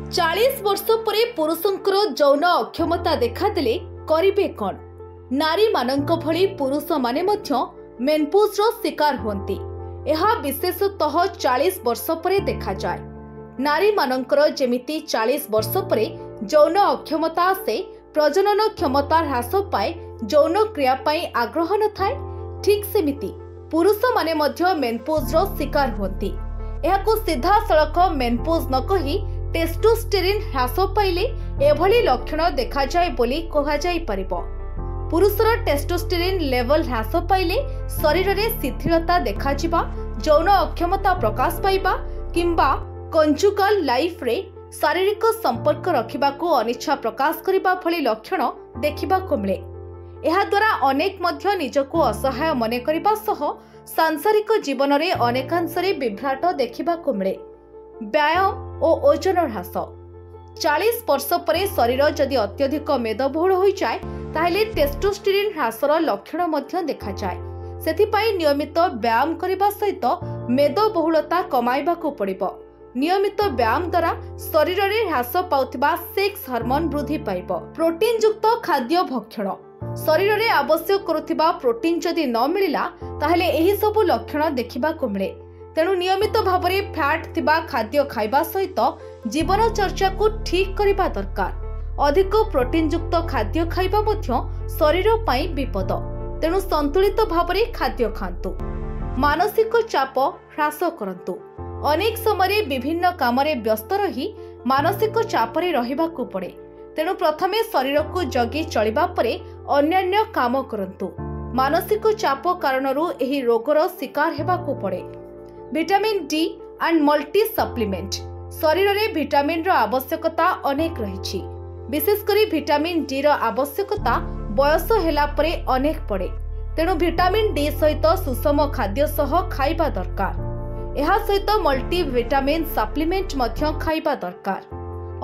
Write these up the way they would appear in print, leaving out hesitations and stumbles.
40 वर्ष पर पुरुषंकर यौन अक्षमता देखादेले करिबे कौन? नारी मानंक भली पुरुष माने मध्य मेनपोज रो शिकार होंती। यह विशेषतः 40 वर्ष पर देखा जाए। नारी मानंकर जेमिति 40 वर्ष पर यौन अक्षमता आसे, प्रजनन क्षमता ह्रास पाए, यौन क्रिया पाई आग्रह न थाए, ठीक सेमिति पुरुष माने मध्य मेनपोज रो शिकार होंती। एहाकु सीधा सड़क मेनपोज न कही टेस्टोस्टेरोन ह्रास पाइले एभली लक्षण देखा जाए बोली कहा जाई परिबो। पुरुषर टेस्टोस्टेरोन लेवल ह्रास पाइले शरीर में शिथिलता देखा जिबा, यौन अक्षमता प्रकाश पाइबा किंबा कंजुगाल लाइफ रे शारीरिक संपर्क रखिबाको अनिच्छा प्रकाश करिबा भली लक्षण देखिबाको मिले। एहा द्वारा अनेक मध्य निजको असहाय मने करिबा सह सांसारिक जीवन रे अनेकांशरे विभ्राट देखिबाको मिले। व्यायाम और ओजन ह्रास 40 वर्ष पर शरीर जदि अत्यधिक मेदबहुल हो जाए ताहले टेस्टोस्टेरोन ह्रासर लक्षण मध्य देखा जाए। सेथिपाई नियमित व्यायाम करबा सहित मेदबहुलता कमाइबाको पड़िबो। नियमित व्यायाम द्वारा शरीर रे ह्रास पाउथिबा सेक्स हार्मोन वृद्धि पाइबो। प्रोटीन युक्त खाद्य भक्षण शरीर रे आवश्यक करुथिबा प्रोटीन जदि न मिलिला ताहले एही सब लक्षण देखिबाको मिले। तेणु नियमित भाव में फैट थिबा खाद्य खाइबा सहित जीवन चर्चा को ठीक करिबा दरकार। अधिक प्रोटीन युक्त खाद्य खाइबा मध्य शरीर पाई विपद। तेणु संतुलित भाव में खाद्य खांतु। मानसिक चाप ह्रास करंतु। अनेक समय विभिन्न काम रे व्यस्त रही मानसिक चाप रे रहिबाकु पड़े। तेणु प्रथमे शरीर को जगी चलिबा परे अन्यान्य काम करंतु। मानसिक चाप कारणरू एही रोगर शिकार हेबाकु पड़े। Vitamin D and multi supplement शरीर रे विटामिन रो आवश्यकता अनेक रही। विशेषकर विटामिन डी रो आवश्यकता बयस हेला परे अनेक पड़े। तेणु विटामिन डी सहित सुषम खाद्य सह खाइबा दरकार। एहा सहित मल्टी विटामिन सप्लीमेंट मध्य खाइबा दरकार।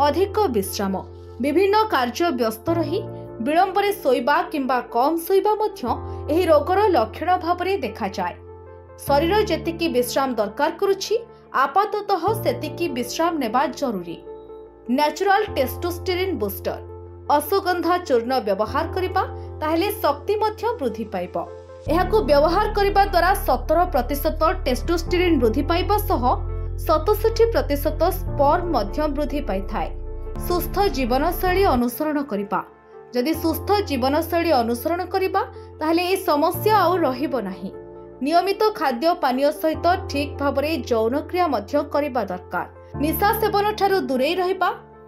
अधिक विश्राम विभिन्न कार्य व्यस्त रही विलंबरे सोइबा किंबा कम सोइबा मध्य एही रोगर लक्षण भाव में देखा जाए। शरीर जेतिकी विश्राम दरकार करुछि आपाततः सेतिकी विश्राम नेबा जरूरी। नेचुरल टेस्टोस्टेरोन बूस्टर अश्वगंधा चूर्ण व्यवहार करिबा ताहेले शक्ति मध्य वृद्धि पाइबो। एहाकु व्यवहार करिबा द्वारा 17% टेस्टोस्टेरोन वृद्धि पाइबा सह 67% स्पर्म मध्य वृद्धि पाइथाय। सुस्थ जीवनशैली अनुसरण करिबा जदि सुस्थ जीवनशैली अनुसरण करिबा ताहेले ए समस्या आ रहिबो नाही। नियमित खाद्य पानीय सहित ठीक भाव में यौन क्रिया मध्य करिबा दरकार। निशा सेवन ठारू दूरे रहिबा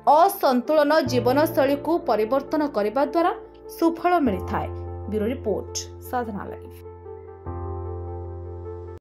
असंतुलन जीवनशैली को परिवर्तन करिबा द्वारा सुफल मिलिथाय। ब्यूरो रिपोर्ट साधना लाइव।